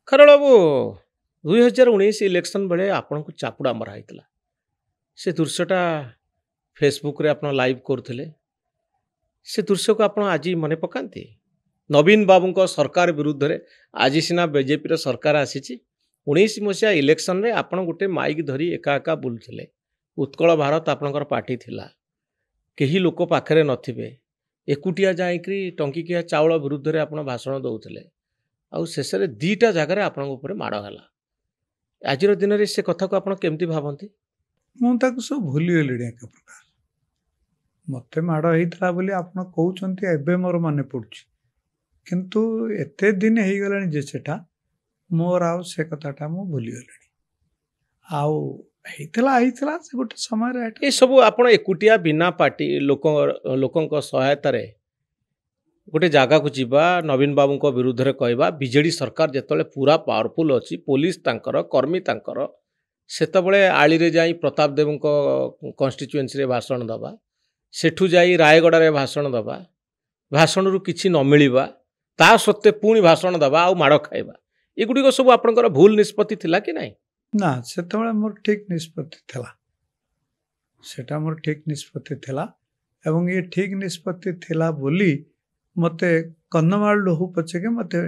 କାରଣ ବାବୁ 2019 ଇଲେକ୍ସନ୍ ବେଳେ ଆପଣଙ୍କୁ ଚାପୁଡ଼ା ମରା ହେଇଥିଲା। ସେ ଦୃଶ୍ୟଟା ଫେସବୁକ୍‌ରେ ଆପଣ ଲାଇଭ୍ କରୁଥିଲେ। ସେ ଦୃଶ୍ୟକୁ ଆପଣ ଆଜି ମନେ ପକାନ୍ତି? ନବୀନ ବାବୁଙ୍କ ସରକାର ବିରୁଦ୍ଧରେ ଆଜି ସିନା ବିଜେପିର ସରକାର ଆସିଛି। 19 ମସିହା ଇଲେକ୍ସନ୍‌ରେ ଆପଣ ଗୋଟେ ମାଇକ୍ ଧରି ଏକା ଏକା ବୁଲୁଥିଲେ। ଉତ୍କଳ ଭାରତ ଆପଣଙ୍କର ପାର୍ଟି ଥିଲା। କେହି ଲୋକ ପାଖରେ ନଥିବେ। ଏକୁଟିଆ ଯାଇକରି ଟଙ୍କିକିଆ ଚାଉଳ ବିରୁଦ୍ଧରେ ଆପଣ ଭାଷଣ ଦେଉଥିଲେ। ଆଉ ଶେଷରେ ଦିଟା ଜାଗାରେ ଆପଣଙ୍କ ଉପରେ ମାଡ଼ ହେଲା। ଆଜିର ଦିନରେ ସେ କଥାକୁ ଆପଣ କେମିତି ଭାବନ୍ତି? ମୁଁ ତାକୁ ସବୁ ଭୁଲିଗଲିଣି ଏକ ପ୍ରକାର। ମୋତେ ମାଡ଼ ହେଇଥିଲା ବୋଲି ଆପଣ କହୁଛନ୍ତି ଏବେ ମୋର ମନେ ପଡ଼ୁଛି, କିନ୍ତୁ ଏତେ ଦିନ ହେଇଗଲାଣି ଯେ ସେଟା ମୋର ଆଉ ସେ କଥାଟା ମୁଁ ଭୁଲିଗଲିଣି। ଆଉ ହେଇଥିଲା ସେ ଗୋଟେ ସମୟରେ ଏସବୁ ଆପଣ ଏକୁଟିଆ ବିନା ପାର୍ଟି ଲୋକଙ୍କ ସହାୟତାରେ ଗୋଟେ ଜାଗାକୁ ଯିବା, ନବୀନ ବାବୁଙ୍କ ବିରୁଦ୍ଧରେ କହିବା, ବିଜେଡ଼ି ସରକାର ଯେତେବେଳେ ପୁରା ପାୱାରଫୁଲ୍ ଅଛି, ପୋଲିସ ତାଙ୍କର, କର୍ମୀ ତାଙ୍କର, ସେତେବେଳେ ଆଳିରେ ଯାଇ ପ୍ରତାପ ଦେବଙ୍କ କନଷ୍ଟିଚୁଏନ୍ସିରେ ଭାଷଣ ଦେବା, ସେଠୁ ଯାଇ ରାୟଗଡ଼ାରେ ଭାଷଣ ଦେବା, ଭାଷଣରୁ କିଛି ନ ମିଳିବା, ତା ସତ୍ତ୍ୱେ ପୁଣି ଭାଷଣ ଦେବା ଆଉ ମାଡ଼ ଖାଇବା, ଏଗୁଡ଼ିକ ସବୁ ଆପଣଙ୍କର ଭୁଲ ନିଷ୍ପତ୍ତି ଥିଲା କି ନାହିଁ? ନା, ସେତେବେଳେ ମୋର ଠିକ୍ ନିଷ୍ପତ୍ତି ଥିଲା। ସେଟା ମୋର ଠିକ୍ ନିଷ୍ପତ୍ତି ଥିଲା ଏବଂ ଏ ଠିକ୍ ନିଷ୍ପତ୍ତି ଥିଲା ବୋଲି ମୋତେ କନ୍ଧମାଳରୁ ହଉ ପଛକେ ମୋତେ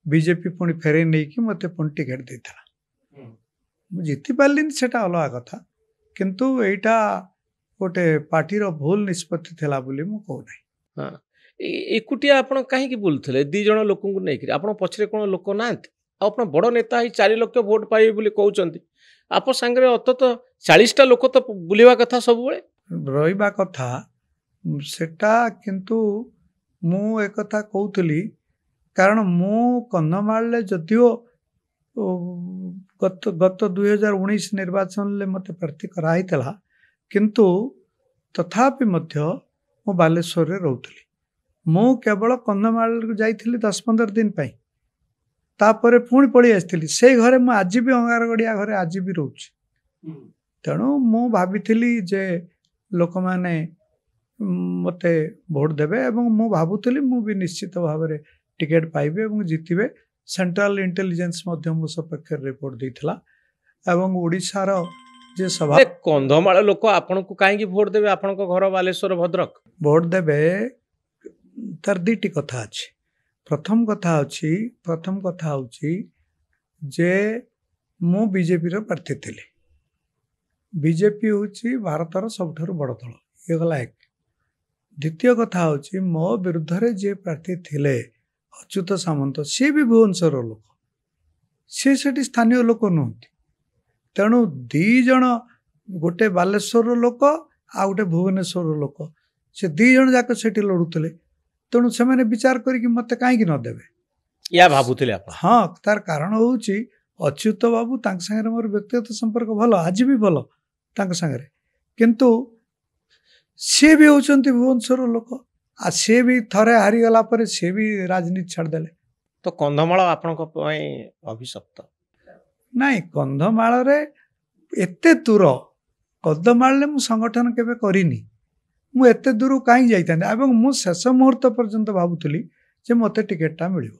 ବିଜେପି ପୁଣି ଫେରେଇ ନେଇକି ମୋତେ ପୁଣି ଟିକେଟ୍ ଦେଇଥିଲା। ମୁଁ ଜିତିପାରିଲିନି, ସେଟା ଅଲଗା କଥା, କିନ୍ତୁ ଏଇଟା ଗୋଟେ ପାର୍ଟିର ଭୁଲ ନିଷ୍ପତ୍ତି ଥିଲା ବୋଲି ମୁଁ କହୁନାହିଁ। ହଁ, ଏକୁଟିଆ ଆପଣ କାହିଁକି ବୁଲୁଥିଲେ? 2 ଜଣ ଲୋକଙ୍କୁ ନେଇକରି ଆପଣଙ୍କ ପଛରେ କ'ଣ ଲୋକ ନାହାନ୍ତି? ଆଉ ଆପଣ ବଡ଼ ନେତା ହେଇ 4 ଲକ୍ଷ ଭୋଟ୍ ପାଇବେ ବୋଲି କହୁଛନ୍ତି। ଆପଣ ସାଙ୍ଗରେ ଅନ୍ତତଃ 40ଟା ଲୋକ ତ ବୁଲିବା କଥା ସବୁବେଳେ। ରହିବା କଥା ସେଟା, କିନ୍ତୁ ମୁଁ ଏକଥା କହୁଥିଲି କାରଣ ମୁଁ କନ୍ଧମାଳରେ ଯଦିଓ ଗତ 2019 ନିର୍ବାଚନରେ ମୋତେ ପ୍ରାର୍ଥୀ କରାହେଇଥିଲା, କିନ୍ତୁ ତଥାପି ମଧ୍ୟ ମୁଁ ବାଲେଶ୍ୱରରେ ରହୁଥିଲି। ମୁଁ କେବଳ କନ୍ଧମାଳକୁ ଯାଇଥିଲି 10-15 ଦିନ ପାଇଁ, ତାପରେ ପୁଣି ପଳେଇ ଆସିଥିଲି। ସେଇ ଘରେ ମୁଁ ଆଜି ବି ଅଙ୍ଗାରଗଡ଼ିଆ ଘରେ ଆଜି ବି ରହୁଛି। ତେଣୁ ମୁଁ ଭାବିଥିଲି ଯେ ଲୋକମାନେ ମୋତେ ଭୋଟ ଦେବେ ଏବଂ ମୁଁ ଭାବୁଥିଲି ମୁଁ ବି ନିଶ୍ଚିତ ଭାବରେ ଟିକେଟ୍ ପାଇବି ଏବଂ ଜିତିବେ। ସେଣ୍ଟ୍ରାଲ ଇଣ୍ଟେଲିଜେନ୍ସ ମଧ୍ୟ ମୋ ସପକ୍ଷରେ ରିପୋର୍ଟ ଦେଇଥିଲା ଏବଂ ଓଡ଼ିଶାର ଯେ ସଭା କନ୍ଧମାଳ ଲୋକ ଆପଣଙ୍କୁ କାହିଁକି ଭୋଟ ଦେବେ? ଆପଣଙ୍କ ଘର ବାଲେଶ୍ୱର, ଭଦ୍ରକ। ଭୋଟ ଦେବେ ତାର 2ଟି କଥା ଅଛି। ପ୍ରଥମ କଥା ହେଉଛି ଯେ ମୁଁ ବିଜେପିର ପ୍ରାର୍ଥୀ ଥିଲି। ବିଜେପି ହେଉଛି ଭାରତର ସବୁଠାରୁ ବଡ଼ ଦଳ, ଇଏ ଗଲା ଏକ। ଦ୍ୱିତୀୟ କଥା ହେଉଛି ମୋ ବିରୁଦ୍ଧରେ ଯିଏ ପ୍ରାର୍ଥୀ ଥିଲେ ଅଚ୍ୟୁତ ସାମନ୍ତ, ସିଏ ବି ଭୁବନେଶ୍ୱରର ଲୋକ, ସିଏ ସେଠି ସ୍ଥାନୀୟ ଲୋକ ନୁହନ୍ତି। ତେଣୁ 2 ଜଣ, ଗୋଟେ ବାଲେଶ୍ୱରର ଲୋକ ଆଉ ଗୋଟେ ଭୁବନେଶ୍ୱରର ଲୋକ, ସେ 2 ଜଣ ଯାକ ସେଠି ଲଢ଼ୁଥିଲେ। ତେଣୁ ସେମାନେ ବିଚାର କରିକି ମୋତେ କାହିଁକି ନ ଦେବେ, ୟା ଭାବୁଥିଲେ ଆପଣ? ହଁ, ତାର କାରଣ ହେଉଛି ଅଚ୍ୟୁତ ବାବୁ, ତାଙ୍କ ସାଙ୍ଗରେ ମୋର ବ୍ୟକ୍ତିଗତ ସମ୍ପର୍କ ଭଲ, ଆଜି ବି ଭଲ ତାଙ୍କ ସାଙ୍ଗରେ, କିନ୍ତୁ ସିଏ ବି ହେଉଛନ୍ତି ଭୁବନେଶ୍ୱରର ଲୋକ। ଆଉ ସିଏ ବି ଥରେ ହାରିଗଲା ପରେ ସିଏ ବି ରାଜନୀତି ଛାଡ଼ିଦେଲେ। ତ କନ୍ଧମାଳ ଆପଣଙ୍କ ପାଇଁ ଅଭିଶପ୍ତ? ନାଇଁ, କନ୍ଧମାଳରେ ଏତେ ଦୂର, କନ୍ଧମାଳରେ ମୁଁ ସଂଗଠନ କେବେ କରିନି। ମୁଁ ଏତେ ଦୂର କାହିଁକି ଯାଇଥାନ୍ତି? ଏବଂ ମୁଁ ଶେଷ ମୁହୂର୍ତ୍ତ ପର୍ଯ୍ୟନ୍ତ ଭାବୁଥିଲି ଯେ ମୋତେ ଟିକେଟଟା ମିଳିବ।